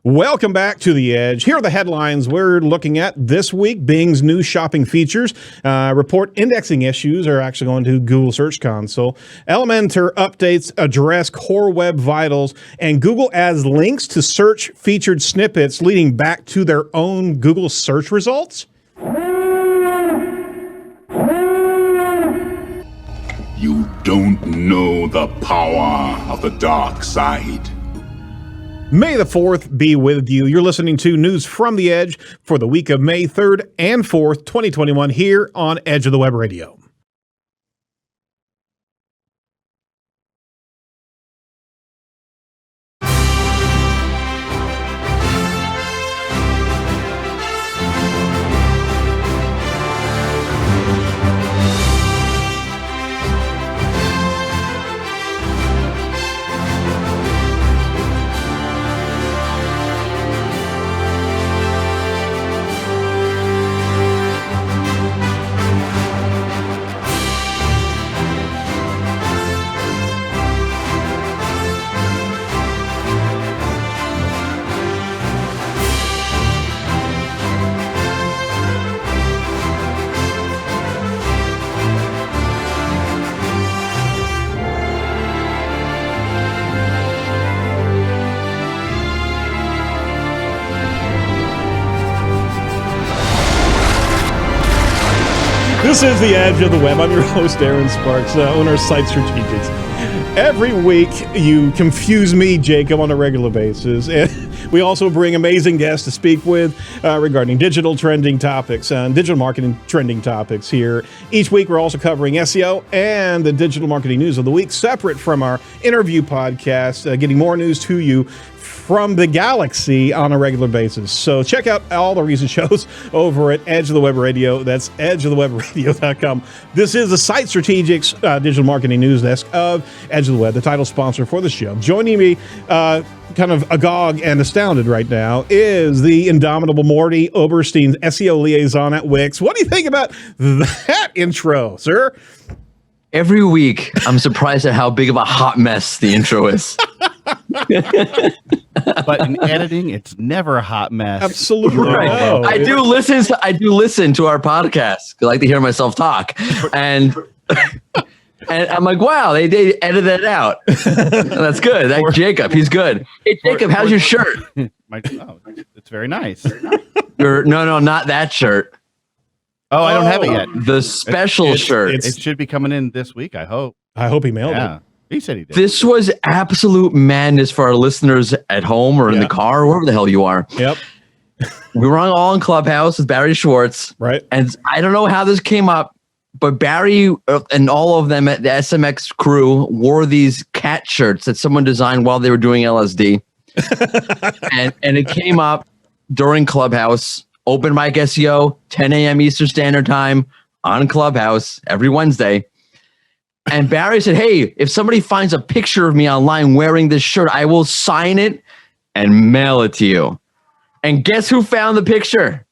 Welcome back to The Edge. Here are the headlines we're looking at this week. Bing's new shopping features. Report indexing issues are actually going to Google Search Console. Elementor updates address core web vitals. And Google adds links to search featured snippets leading back to their own Google search results. You don't know the power of the dark side. May the 4th be with you. You're listening to News from The Edge for the week of May 3rd and 4th, 2021, here on Edge of the Web Radio. This is The Edge of the Web. I'm your host, Aaron Sparks, owner of Site Strategics. Every week, you confuse me, Jacob, on a regular basis. And we also bring amazing guests to speak with regarding digital trending topics and digital marketing trending topics here. Each week, we're also covering SEO and the digital marketing news of the week, separate from our interview podcast, getting more news to you from the galaxy on a regular basis. So check out all the recent shows over at Edge of the Web Radio. That's edgeofthewebradio.com. This is the Site Strategics digital marketing news desk of Edge of the Web, the title sponsor for the show. Joining me, kind of agog and astounded right now, is the indomitable Mordy Oberstein, SEO liaison at Wix. What do you think about that intro, sir? Every week, I'm surprised at how big of a hot mess the intro is. But in editing, it's never a hot mess. Absolutely. Right. No. I do listen to our podcast. I like to hear myself talk, and I'm like, wow, they edited that out. That's good. That's Jacob. He's good. Hey, Jacob, how's your shirt? It's very nice. No, not that shirt. Oh, I don't have it yet. The special shirt. It should be coming in this week, I hope. I hope he mailed it. He said he did. This was absolute madness for our listeners at home or in the car, or wherever the hell you are. Yep. We were all in Clubhouse with Barry Schwartz. Right. And I don't know how this came up, but Barry and all of them at the SMX crew wore these cat shirts that someone designed while they were doing LSD. and it came up during Clubhouse, open mic SEO, 10 a.m. Eastern Standard Time on Clubhouse every Wednesday. And Barry said, hey, if somebody finds a picture of me online wearing this shirt, I will sign it and mail it to you. And guess who found the picture?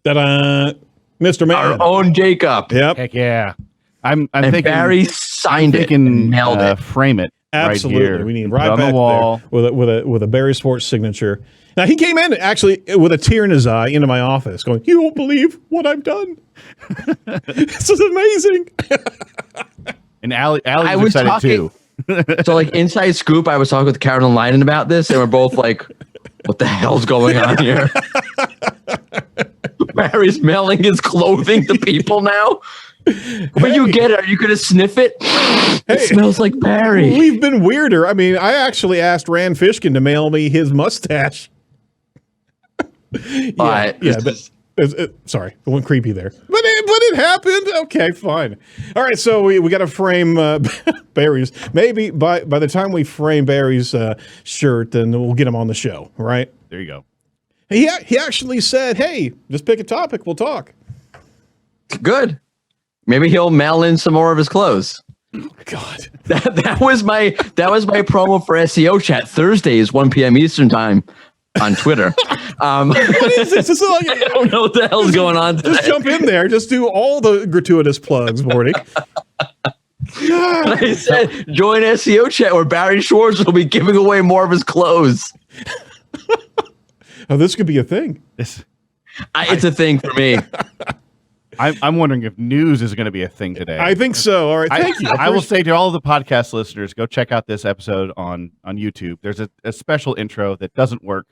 Mr. Man. Our own Jacob. Yep. Heck yeah. I'm and thinking Barry signed it and mailed it. Frame it. Absolutely. Right here. We need right on back the wall with a Barry Sports signature. Now, he came in actually with a tear in his eye into my office going, you won't believe what I've done. This is amazing. And Allie was excited too. So like inside scoop, I was talking with Karen and Lyden about this, and we're both like, what the hell's going on here? Barry's mailing his clothing to people now. When you get it, are you going to sniff it? It smells like Barry. We've been weirder. I mean, I actually asked Rand Fishkin to mail me his mustache. Sorry, I went creepy there. But it happened. Okay, fine. All right, so we got to frame Barry's. Maybe by the time we frame Barry's shirt, then we'll get him on the show, right? There you go. He actually said, hey, just pick a topic, we'll talk. Good. Maybe he'll mail in some more of his clothes. God. That was my promo for SEO chat. Thursday is 1 p.m. Eastern time on Twitter. What is this? I don't know what the hell's going on today. Just jump in there. Just do all the gratuitous plugs, Morty. I said, join SEO chat where Barry Schwartz will be giving away more of his clothes. Oh, this could be a thing. It's a thing for me. I'm wondering if news is going to be a thing today. I think so. All right, thank you. I will say to all of the podcast listeners, go check out this episode on YouTube. There's a special intro that doesn't work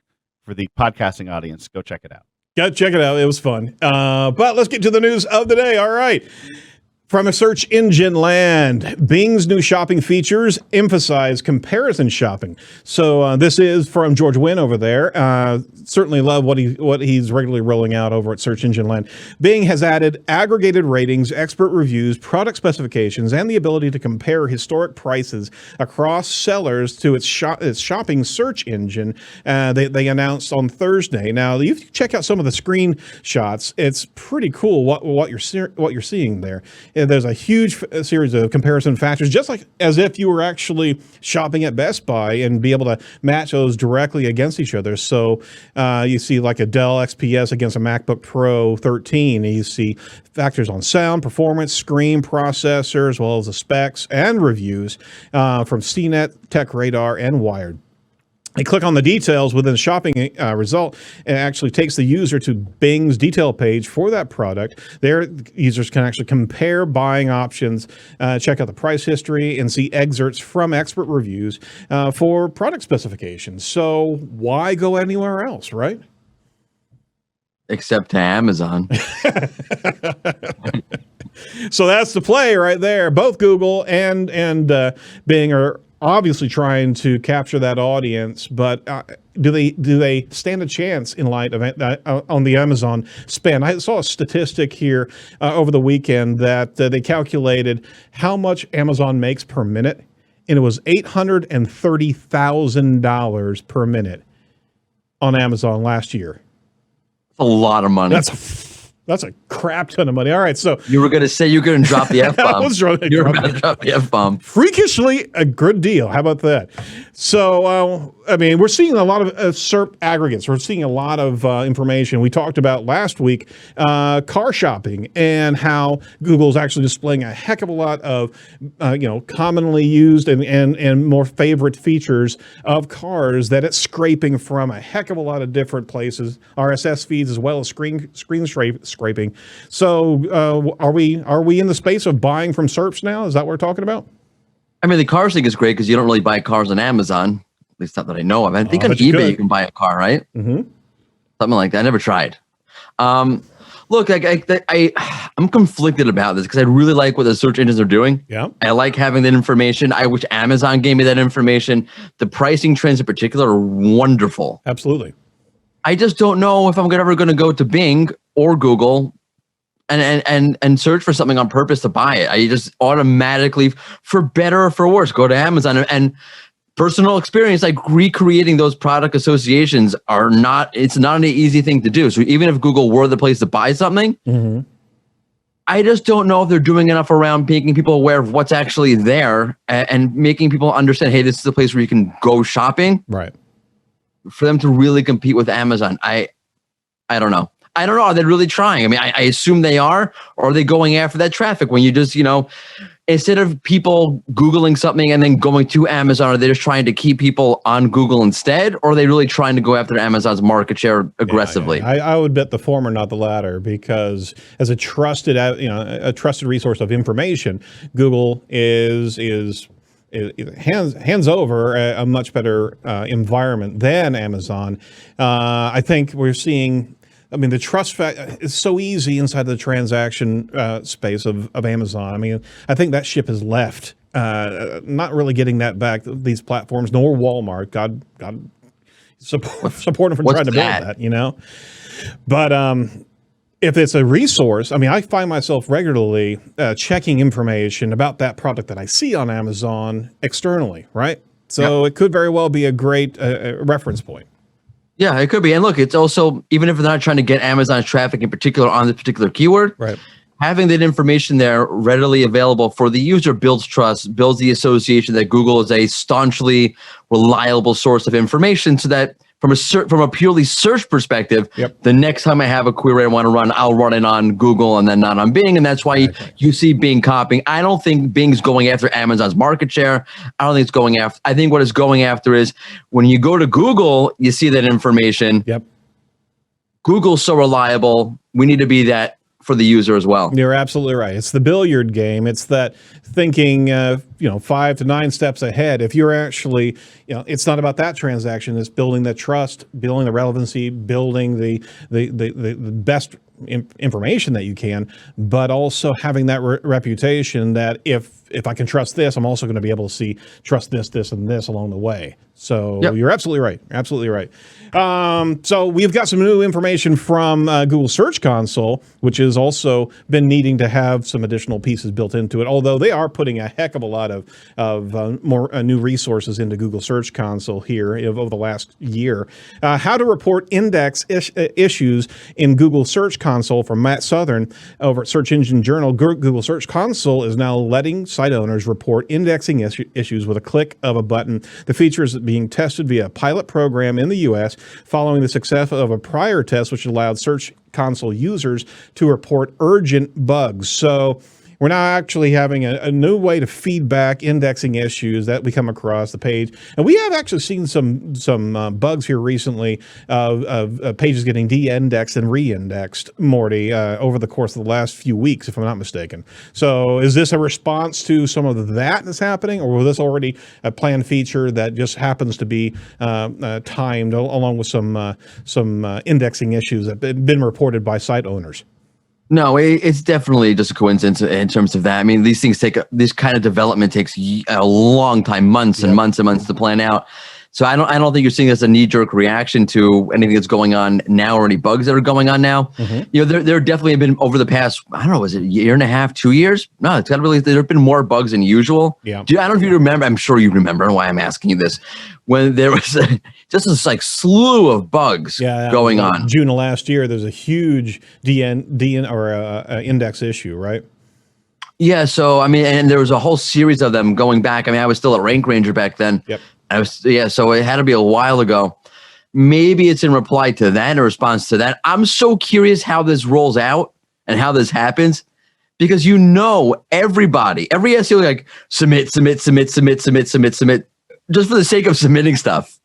for the podcasting audience. Go check it out. Yeah, check it out. It was fun. But let's get to the news of the day. All right. From a search engine land, Bing's new shopping features emphasize comparison shopping. So this is from George Wynn over there. Certainly love what he's regularly rolling out over at Search Engine Land. Bing has added aggregated ratings, expert reviews, product specifications, and the ability to compare historic prices across sellers to its shopping search engine. They announced on Thursday. Now, you check out some of the screenshots. It's pretty cool what you're seeing there. There's a huge series of comparison factors, just like as if you were actually shopping at Best Buy and be able to match those directly against each other. So you see like a Dell XPS against a MacBook Pro 13, and you see factors on sound, performance, screen, processor, as well as the specs and reviews from CNET, TechRadar, and Wired. They click on the details within the shopping result, and it actually takes the user to Bing's detail page for that product. There, users can actually compare buying options, check out the price history, and see excerpts from expert reviews for product specifications. So why go anywhere else, right? Except to Amazon. So that's the play right there. Both Google and Bing are obviously trying to capture that audience, but do they stand a chance in light of on the Amazon spend? I saw a statistic here over the weekend that they calculated how much Amazon makes per minute, and it was $830,000 per minute on Amazon last year. That's a lot of money. That's a crap ton of money. All right, so you were going to say you're going to drop the F-bomb. I was you were about to drop the F-bomb. Freakishly a good deal. How about that? So, I mean, we're seeing a lot of SERP aggregates. We're seeing a lot of information. We talked about last week car shopping and how Google's actually displaying a heck of a lot of, commonly used and more favorite features of cars that it's scraping from a heck of a lot of different places, RSS feeds as well as screen scraping. So, are we in the space of buying from SERPs now? Is that what we're talking about? I mean, the cars thing is great because you don't really buy cars on Amazon. At least not that I know of. I think on eBay you can buy a car, right? Mm-hmm. Something like that. I never tried. Look, I'm conflicted about this because I really like what the search engines are doing. Yeah. I like having that information. I wish Amazon gave me that information. The pricing trends in particular are wonderful. Absolutely. I just don't know if I'm ever going to go to Bing or Google and search for something on purpose to buy it. I just automatically, for better or for worse, go to Amazon. And personal experience, like recreating those product associations it's not an easy thing to do. So even if Google were the place to buy something, mm-hmm. I just don't know if they're doing enough around making people aware of what's actually there and making people understand, hey, this is the place where you can go shopping. Right. For them to really compete with Amazon. I don't know. Are they really trying? I mean, I assume they are, or are they going after that traffic when you just, instead of people Googling something and then going to Amazon, are they just trying to keep people on Google instead? Or are they really trying to go after Amazon's market share aggressively? Yeah. I would bet the former, not the latter, because as a trusted resource of information, Google is hands over a much better environment than Amazon. I think we're seeing, the trust is so easy inside the transaction space of Amazon. I mean, I think that ship has left. Not really getting that back, these platforms, nor Walmart. God support them for trying to build that, But if it's a resource, I find myself regularly checking information about that product that I see on Amazon externally, right? So It could very well be a great reference point. Yeah, it could be. And look, it's also, even if they're not trying to get Amazon's traffic in particular on the particular keyword, right, having that information there readily available for the user builds trust, builds the association that Google is a staunchly reliable source of information, so that from a purely search perspective, the next time I have a query I want to run, I'll run it on Google and then not on Bing. And that's why you see Bing copying. I don't think Bing's going after Amazon's market share. I don't think it's going after. I think what it's going after is when you go to Google, you see that information. Yep. Google's so reliable, we need to be that for the user as well. You're absolutely right. It's the billiard game. It's that thinking, 5 to 9 steps ahead. If you're actually, it's not about that transaction. It's building the trust, building the relevancy, building the best information that you can, but also having that reputation that if I can trust this, I'm also going to be able to trust this, and this along the way. So You're absolutely right. Absolutely right. So we've got some new information from Google Search Console, which has also been needing to have some additional pieces built into it, although they are putting a heck of a lot of more new resources into Google Search Console here over the last year. How to report index issues in Google Search Console from Matt Southern over at Search Engine Journal. Google Search Console is now letting site owners report indexing issues with a click of a button. The feature is being tested via a pilot program in the U.S. following the success of a prior test, which allowed Search Console users to report urgent bugs. So we're now actually having a new way to feedback indexing issues that we come across the page. And we have actually seen some bugs here recently of pages getting de-indexed and re-indexed, Morty, over the course of the last few weeks, if I'm not mistaken. So is this a response to some of that that's happening, or was this already a planned feature that just happens to be timed along with some indexing issues that have been reported by site owners? No, it's definitely just a coincidence in terms of that. I mean, these things this kind of development takes a long time, months and months and months to plan out. So I don't think you're seeing this as a knee-jerk reaction to anything that's going on now or any bugs that are going on now. Mm-hmm. There definitely have been over the past, I don't know, was it a year and a half, 2 years? No, it's got to really, there have been more bugs than usual. Yeah. I don't know if you remember, I'm sure you remember why I'm asking you this, when there was just this like slew of bugs going on. June of last year, there's a huge index issue, right? Yeah, so I mean, and there was a whole series of them going back. I mean, I was still at Rank Ranger back then. Yep. So it had to be a while ago. Maybe it's in reply to that, or response to that. I'm so curious how this rolls out and how this happens, because everybody, every SEO, like submit, just for the sake of submitting stuff.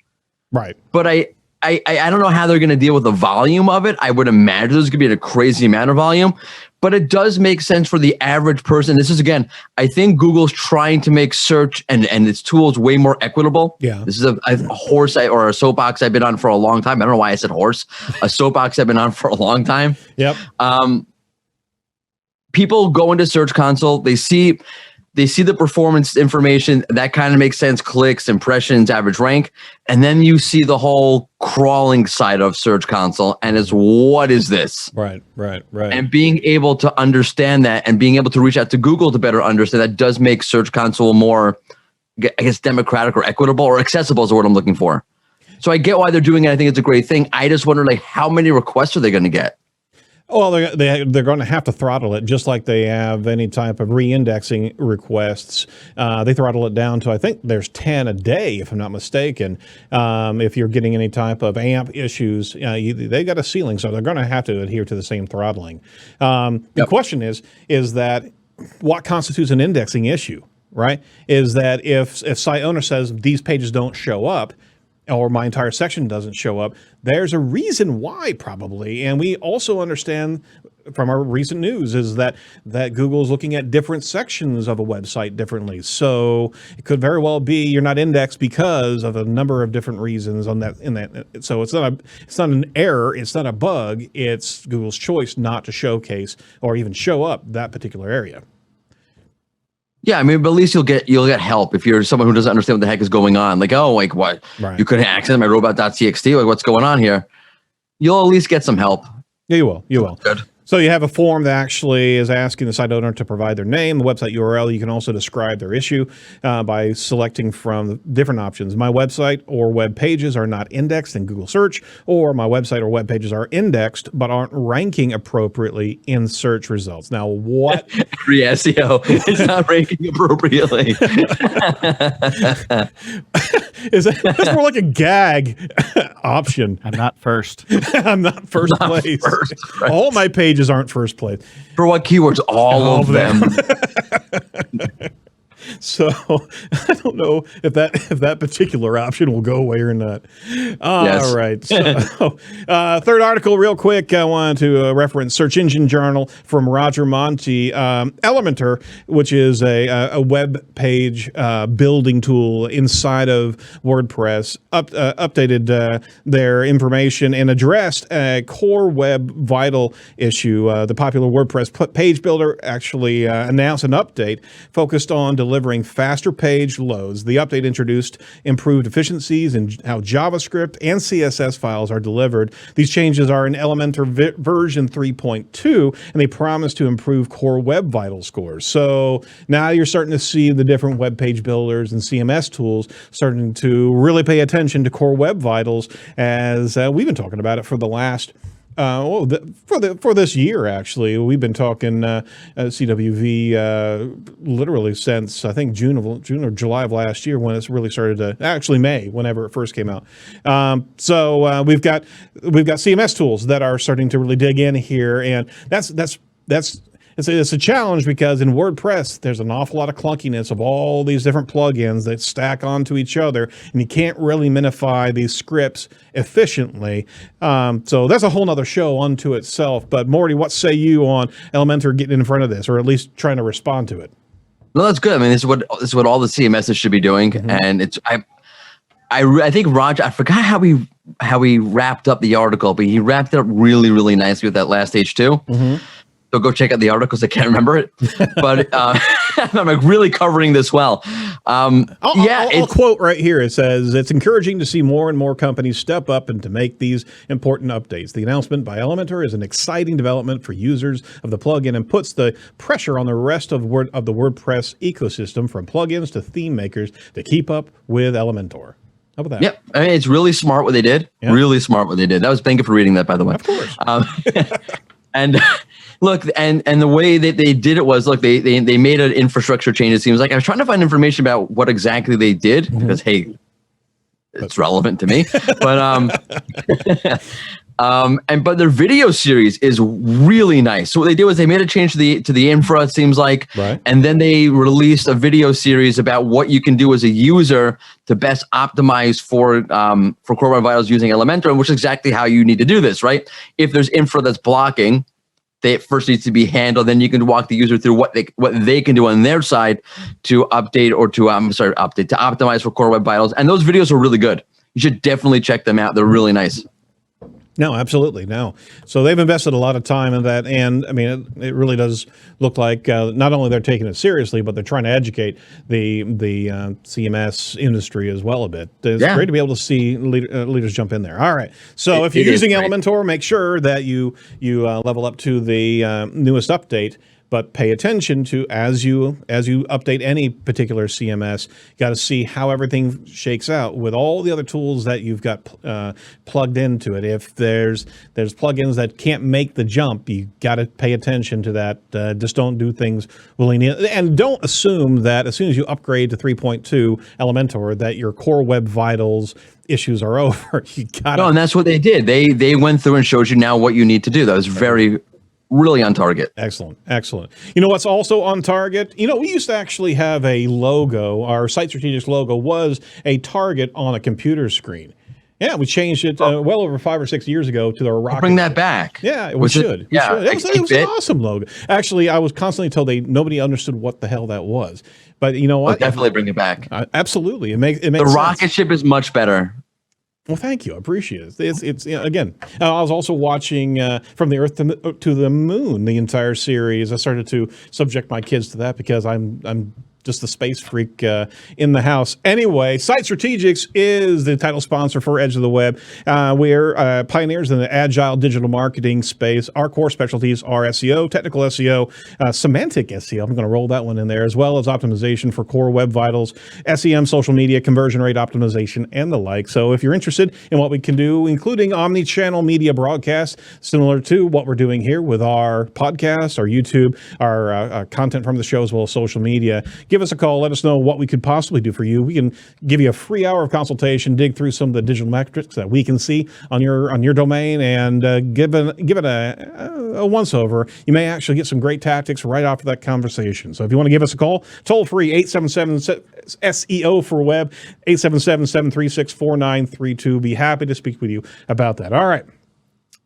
Right. But I don't know how they're going to deal with the volume of it. I would imagine there's going to be a crazy amount of volume, but it does make sense for the average person. This is, again, I think Google's trying to make search and its tools way more equitable. Yeah. This is a horse or a soapbox I've been on for a long time. I don't know why I said horse. A soapbox I've been on for a long time. Yep. People go into Search Console. They see the performance information. That kind of makes sense. Clicks, impressions, average rank. And then you see the whole crawling side of Search Console. And it's, what is this? Right. And being able to understand that and being able to reach out to Google to better understand that does make Search Console more, I guess, democratic or equitable or accessible is the word I'm looking for. So I get why they're doing it. I think it's a great thing. I just wonder, like, how many requests are they going to get? Well, they're going to have to throttle it, just like they have any type of re-indexing requests. They throttle it down to, I think there's 10 a day, if I'm not mistaken. If you're getting any type of AMP issues, they got a ceiling, so they're going to have to adhere to the same throttling. The question is that what constitutes an indexing issue, right? Is that if site owner says these pages don't show up, or my entire section doesn't show up, there's a reason why, probably. And we also understand from our recent news is that Google is looking at different sections of a website differently. So it could very well be you're not indexed because of a number of different reasons on that. So it's not an error. It's not a bug. It's Google's choice not to showcase or even show up that particular area. Yeah, I mean, but at least you'll get help if you're someone who doesn't understand what the heck is going on. Like, what? Right. You couldn't access my robot.txt. Like, what's going on here? You'll at least get some help. Yeah, you will. You will. Good. So you have a form that actually is asking the site owner to provide their name, the website URL. You can also describe their issue by selecting from different options. My website or web pages are not indexed in Google search, or my website or web pages are indexed but aren't ranking appropriately in search results. Now, what? Every SEO is not ranking appropriately. That's more like a gag option. I'm not first. I'm not first place. Right. All my pages aren't first place. For what keywords? All of them. So I don't know if that particular option will go away or not. All right. So, third article, real quick. I wanted to reference Search Engine Journal from Roger Monti. Elementor, which is a web page building tool inside of WordPress, updated their information and addressed a core web vital issue. The popular WordPress page builder actually announced an update focused on delivering faster page loads. The update introduced improved efficiencies in how JavaScript and CSS files are delivered. These changes are in Elementor version 3.2, and they promise to improve core web vital scores. So now you're starting to see the different web page builders and CMS tools starting to really pay attention to core web vitals, as we've been talking about it for the last for this year. Actually, we've been talking CWV literally since I think June or July of last year, when it's really started to, actually May, whenever it first came out. So we've got CMS tools that are starting to really dig in here, and it's a challenge, because in WordPress, there's an awful lot of clunkiness of all these different plugins that stack onto each other, and you can't really minify these scripts efficiently. So that's a whole nother show unto itself. But Morty, what say you on Elementor getting in front of this, or at least trying to respond to it? No, that's good. I mean, this is what all the CMSs should be doing, and it's I think Roger, I forgot how he wrapped up the article, but he wrapped it up really, really nicely with that last H2. So go check out the articles. I can't remember it, but I'm like really covering this well. I'll quote right here. It says, "It's encouraging to see more and more companies step up and to make these important updates. The announcement by Elementor is an exciting development for users of the plugin and puts the pressure on the rest of the WordPress ecosystem, from plugins to theme makers, to keep up with Elementor." How about that? Yep. I mean, it's really smart what they did. Yep. Really smart what they did. Thank you for reading that, by the way. Of course. And look, and the way that they did it was, look, they made an infrastructure change. It seems like I was trying to find information about what exactly they did, because hey, it's relevant to me. But but their video series is really nice. So what they did was they made a change to the infra, it seems like, right. And then they released a video series about what you can do as a user to best optimize for Core Web Vitals using Elementor, which is exactly how you need to do this, right? If there's infra that's blocking, it first needs to be handled. Then you can walk the user through what they can do on their side to update or to optimize for Core Web Vitals. And those videos are really good. You should definitely check them out. They're really nice. No, absolutely. No. So they've invested a lot of time in that. And I mean, it really does look like not only they're taking it seriously, but they're trying to educate the CMS industry as well a bit. It's great to be able to see leaders jump in there. All right. So if you're using Elementor, make sure that you level up to the newest update. But pay attention to, as you update any particular CMS, you got to see how everything shakes out with all the other tools that you've got plugged into it. If there's plugins that can't make the jump, you got to pay attention to that. Just don't do things willy-nilly, and don't assume that as soon as you upgrade to 3.2 Elementor that your Core Web Vitals issues are over. You got no, and that's what they did. They went through and showed you now what you need to do. That was really on target. Excellent. You know what's also on target? You know, we used to actually have a logo. Our Site Strategics logo was a target on a computer screen. Yeah, we changed it well over 5 or 6 years ago to the rocket. Bring that back. Yeah, we should. It was an awesome logo. Actually, I was constantly told nobody understood what the hell that was. But you know what? I'll definitely bring it back. Absolutely. It makes the sense. rocket ship is much better. Well, thank you. I appreciate it. It's again, I was also watching From the Earth to the Moon, the entire series. I started to subject my kids to that because I'm just the space freak in the house. Anyway, Site Strategics is the title sponsor for Edge of the Web. We're pioneers in the agile digital marketing space. Our core specialties are SEO, technical SEO, semantic SEO. I'm going to roll that one in there, as well as optimization for Core Web Vitals, SEM, social media, conversion rate optimization, and the like. So if you're interested in what we can do, including omni-channel media broadcasts, similar to what we're doing here with our podcast, our YouTube, our content from the show, as well as social media, give give us a call. Let us know what we could possibly do for you. We can give you a free hour of consultation, dig through some of the digital metrics that we can see on your domain, and give it a once over. You may actually get some great tactics right after that conversation. So if you want to give us a call, toll free 877-SEO for web, 877-736-4932. Be happy to speak with you about that. All right.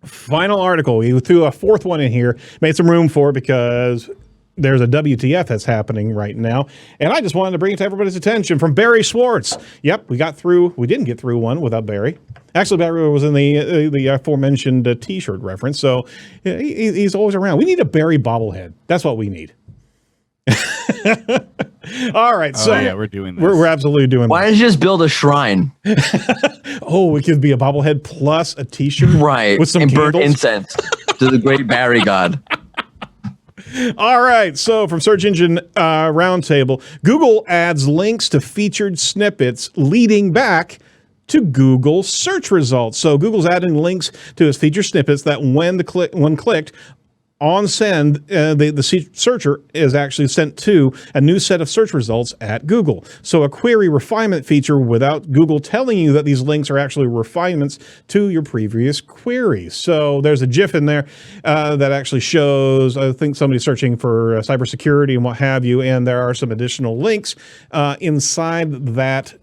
Final article. We threw a fourth one in here, made some room for it because there's a WTF that's happening right now. And I just wanted to bring it to everybody's attention from Barry Schwartz. Yep, we didn't get through one without Barry. Actually, Barry was in the aforementioned T-shirt reference, so he's always around. We need a Barry bobblehead. That's what we need. All right, so yeah, we're doing this. We're absolutely doing Why this. don't you just build a shrine? Oh, it could be a bobblehead plus a T-shirt, Right. with some and burn candles. incense to the great Barry god. All right, so from Search Engine Roundtable, Google adds links to featured snippets leading back to Google search results. So Google's adding links to its featured snippets that when clicked on send, the searcher is actually sent to a new set of search results at Google. So a query refinement feature without Google telling you that these links are actually refinements to your previous queries. So there's a GIF in there that actually shows, I think somebody's searching for cybersecurity and what have you, and there are some additional links inside that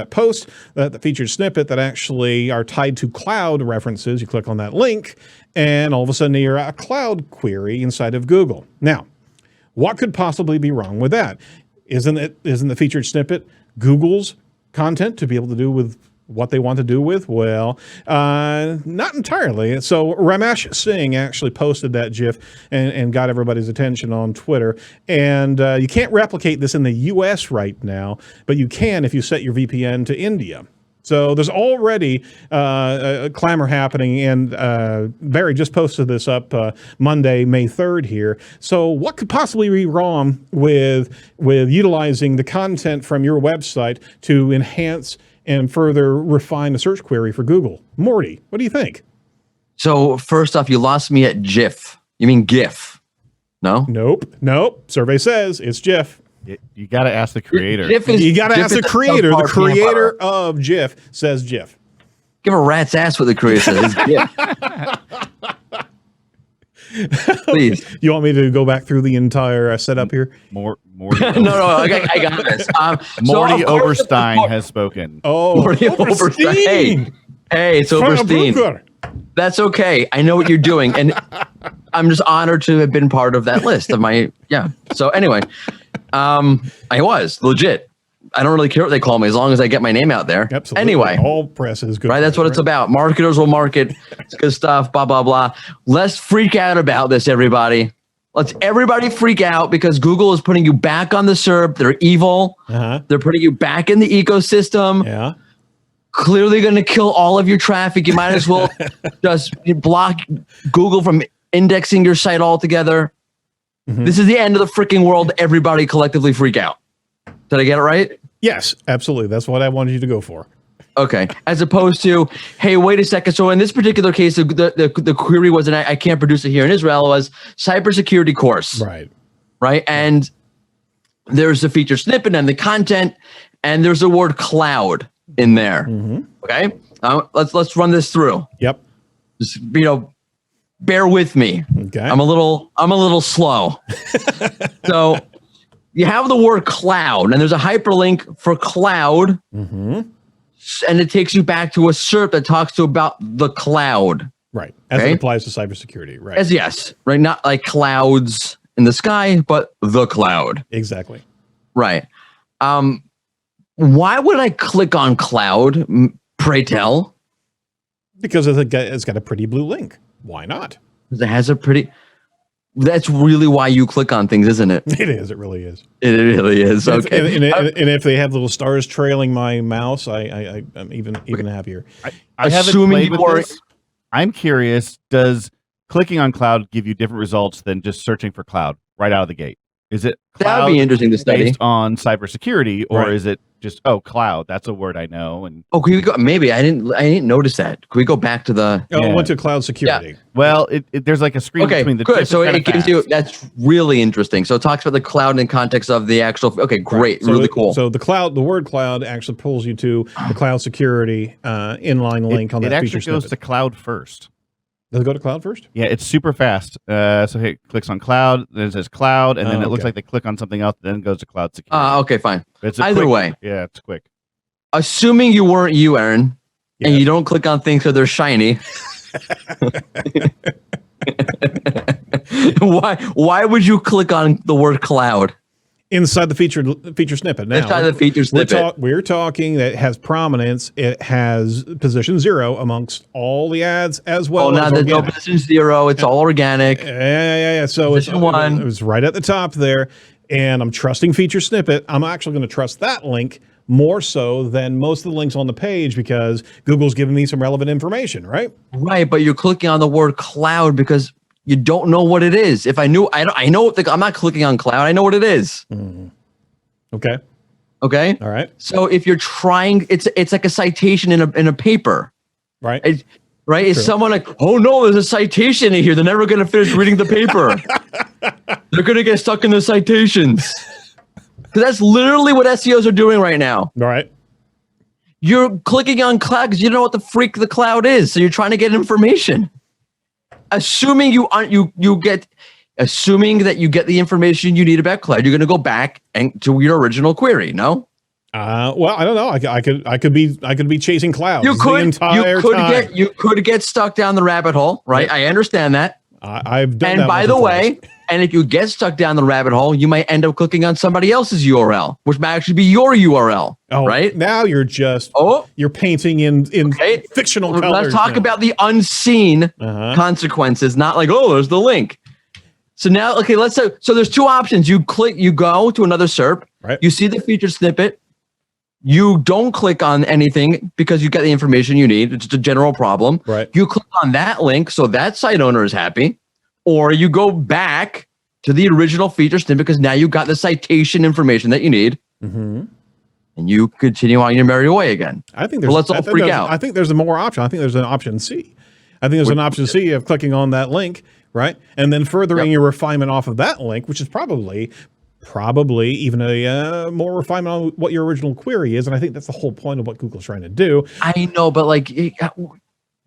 post, the featured snippet that actually are tied to cloud references. You click on that link, and all of a sudden you're a cloud query inside of Google. Now, what could possibly be wrong with that? Isn't the featured snippet Google's content to be able to do with what they want to do with? Well, not entirely. So Ramesh Singh actually posted that GIF and got everybody's attention on Twitter. And you can't replicate this in the US right now, but you can if you set your VPN to India. So there's already a clamor happening, and Barry just posted this up Monday, May 3rd here. So what could possibly be wrong with utilizing the content from your website to enhance and further refine the search query for Google? Morty, what do you think? So first off, you lost me at GIF. You mean GIF? No? Nope. Survey says it's GIF. You got to ask the creator. You got to ask the creator. The creator of GIF says GIF. Give a rat's ass what the creator says. It's GIF. Please. You want me to go back through the entire setup here? Morty No, I got this. Morty Oberstein has spoken. Oh, Morty Oberstein. Hey, it's Oberstein. That's okay. I know what you're doing, and I'm just honored to have been part of that list of my. Yeah. So anyway, I was legit. I don't really care what they call me as long as I get my name out there. Absolutely. Anyway, all press is good. Right, that's what it's about. Marketers will market. It's good stuff. Blah blah blah. Let's freak out about this, everybody. Let's everybody freak out because Google is putting you back on the SERP. They're evil. They're putting you back in the ecosystem. Yeah. Clearly going to kill all of your traffic. You might as well just block Google from indexing your site altogether. This is the end of the freaking world. Everybody collectively freak out. Did I get it right? Yes, absolutely. That's what I wanted you to go for. Okay. As opposed to, hey, wait a second. So in this particular case, the query wasn't, I can't produce it here in Israel, it was cybersecurity course. Right. Right. And there's the feature snippet and the content, and there's the word cloud in there. Okay. Let's run this through. Yep. Just, bear with me. Okay. I'm a little slow. So you have the word cloud, and there's a hyperlink for cloud, and it takes you back to a SERP that talks about the cloud. Right. As it applies to cybersecurity. Right. Yes. Right. Not like clouds in the sky, but the cloud. Exactly. Right. Why would I click on cloud? Pray tell. Because it's got a pretty blue link. Why not? Because it has a pretty. That's really why you click on things, isn't it? It is. It really is. It really is. Okay. And if they have little stars trailing my mouse, I'm even happier. I haven't played with this. I'm curious. Does clicking on cloud give you different results than just searching for cloud right out of the gate? Is it that would be interesting to study based on cybersecurity, or is it just cloud. That's a word I know. And can we go? Maybe I didn't notice that. Can we go back to the? Oh, it went to cloud security. Yeah. Well, there's like a screen between the. Good. So it gives you. That's really interesting. So it talks about the cloud in context of the actual. Okay, great. Right. So really cool. So the word cloud actually pulls you to the cloud security inline link on that feature It actually goes snippet. to cloud first. Does it go to cloud first? Yeah, it's super fast. So it clicks on cloud, then it says cloud, and then it looks like they click on something else, then it goes to cloud security. Okay, fine. It's Either way. Yeah, it's quick. Assuming you weren't you, Aaron, and you don't click on things because they're shiny. Why would you click on the word cloud? Inside the feature snippet. Now, inside the feature snippet. We're talking that it has prominence. It has position 0 amongst all the ads as well. Oh, now there's no position 0. It's all organic. Yeah. So position 1. It was right at the top there. And I'm trusting feature snippet. I'm actually going to trust that link more so than most of the links on the page because Google's giving me some relevant information, right? Right, but you're clicking on the word cloud because you don't know what it is. If I knew, I know. I'm not clicking on cloud. I know what it is. Okay. Okay. All right. So if you're trying, it's like a citation in a paper. Right. Right. Is someone like, oh no, there's a citation in here. They're never going to finish reading the paper. They're going to get stuck in the citations. Because that's literally what SEOs are doing right now. All right. You're clicking on cloud because you don't know what the freak the cloud is. So you're trying to get information. Assuming that you get the information you need about cloud, you're going to go back and to your original query. No. Well, I don't know. I could be chasing clouds. You could get stuck down the rabbit hole, right? Yep. I understand that. I've done and that. by the way, and if you get stuck down the rabbit hole, you might end up clicking on somebody else's URL, which might actually be your URL. Oh, right? Now you're just you're painting in fictional colors. Let's talk about the unseen consequences, not like, oh, there's the link. So now, okay, let's say, so there's two options. You go to another SERP, right? You see the feature snippet. You don't click on anything because you get the information you need. It's just a general problem. Right. You click on that link so that site owner is happy, or you go back to the original feature snippet because now you got the citation information that you need, and you continue on your merry way again. I think there's. Let's all freak out. I think there's a more option. I think there's an option C. I think there's an option C of clicking on that link, right, and then furthering your refinement off of that link, which is probably even a more refinement on what your original query is. And I think that's the whole point of what Google's trying to do. I know, but like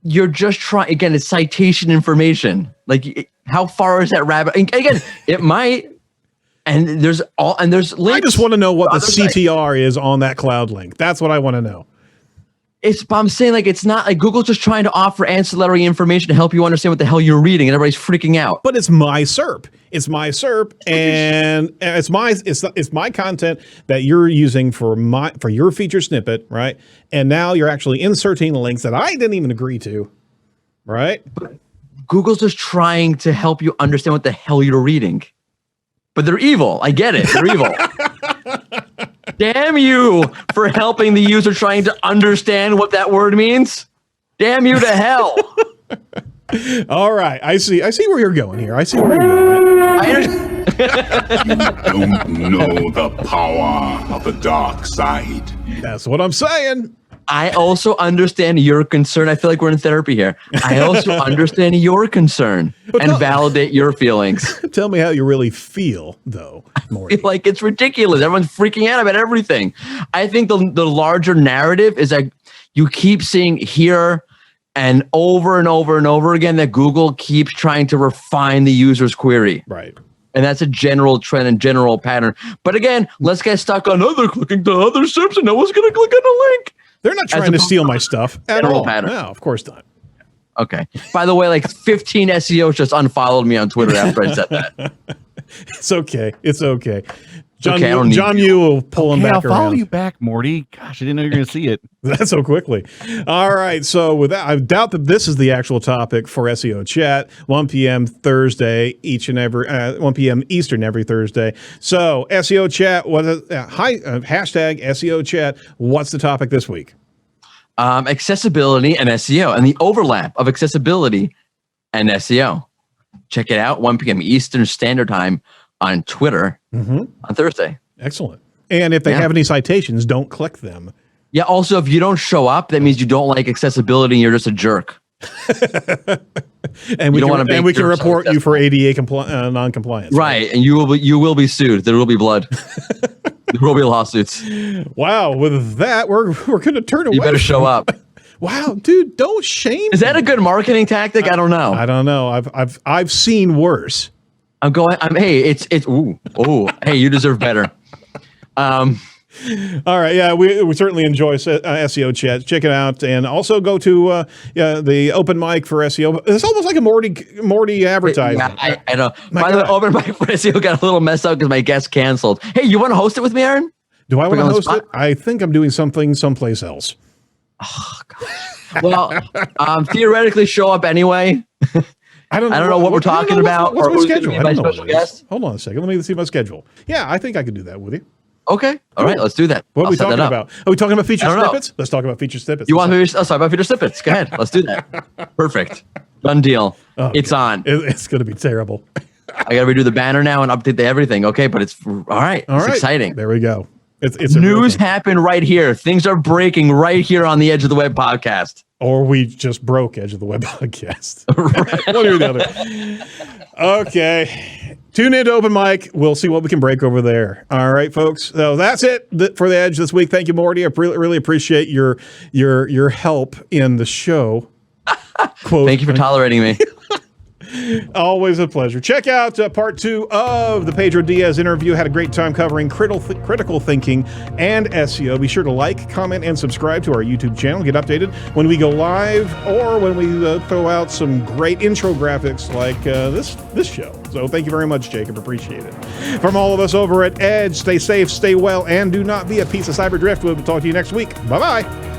you're just trying, again, it's citation information. Like how far is that rabbit? Again, it might, and there's links. I just want to know what the CTR is on that cloud link. That's what I want to know. I'm saying like, it's not like Google's just trying to offer ancillary information to help you understand what the hell you're reading and everybody's freaking out. But it's my SERP. It's my SERP, and it's my content that you're using for your feature snippet, right? And now you're actually inserting links that I didn't even agree to, right? But Google's just trying to help you understand what the hell you're reading. But they're evil. I get it. They're evil. Damn you for helping the user trying to understand what that word means. Damn you to hell. All right. I see where you're going here. I see where you're going. You don't know the power of the dark side. That's what I'm saying. I also understand your concern. I feel like we're in therapy here. I also understand your concern and validate your feelings. Tell me how you really feel, though, Mordy. I feel like it's ridiculous. Everyone's freaking out about everything. I think the larger narrative is that you keep seeing here and over and over and over again that Google keeps trying to refine the user's query. Right. And that's a general trend and general pattern. But again, let's get stuck on other clicking to other SERPs and no one's going to click on a link. They're not trying to steal my stuff at all. Pattern. No, of course not. Okay. By the way, like 15 SEOs just unfollowed me on Twitter after I said that. It's okay. It's okay. John Yu will pull him back I'll follow around. you back, Morty. Gosh, I didn't know you were going to see it. That so quickly. All right. So with that, I doubt that this is the actual topic for SEO Chat. 1 p.m. Thursday, 1 p.m. Eastern every Thursday. So SEO Chat, hashtag SEO Chat. What's the topic this week? Accessibility and SEO and the overlap of accessibility and SEO. Check it out, 1 p.m. Eastern Standard Time on Twitter on Thursday. Excellent. And if they have any citations, don't click them. Yeah. Also, if you don't show up, that means you don't like accessibility and you're just a jerk. And we can report you for ADA non-compliance. Right. And you will be sued. There will be blood. There will be lawsuits. Wow. With that, we're going to turn away. You better show up. Wow, dude, don't shame. Is that a good marketing tactic? I don't know. I don't know. I've seen worse. Hey, hey, you deserve better. All right, yeah, we certainly enjoy SEO chats. Check it out, and also go to the open mic for SEO. It's almost like a Mordy advertisement. Yeah, I know. By the way, open mic for SEO got a little messed up because my guest canceled. Hey, you want to host it with me, Aaron? Do I want to host it? I think I'm doing something someplace else. Oh gosh. Well, theoretically, show up anyway. I don't know what we're talking about. What's my schedule? I don't know special guest. Hold on a second. Let me see my schedule. Yeah, I think I could do that with you. Okay. All right. Let's do that. What are we talking about? Are we talking about feature snippets? Let's talk about feature snippets. You want to talk about feature snippets? Go ahead. Let's do that. Perfect. Done deal. It's on. It's going to be terrible. I got to redo the banner now and update everything. Okay, but it's all right. It's exciting. There we go. It's news happened right here. Things are breaking right here on the Edge of the Web podcast. Or we just broke Edge of the Web podcast. One or the other. Okay. Tune in to Open Mic. We'll see what we can break over there. All right, folks. So that's it for the Edge this week. Thank you, Morty. I really appreciate your help in the show. Thank you for tolerating me. Always a pleasure. Check out part 2 of the Pedro Diaz interview. Had a great time covering critical thinking and SEO. Be sure to like, comment, and subscribe to our YouTube channel. Get updated when we go live or when we throw out some great intro graphics like this show. So thank you very much, Jacob. Appreciate it. From all of us over at Edge, stay safe, stay well, and do not be a piece of cyber driftwood. We'll talk to you next week. Bye-bye.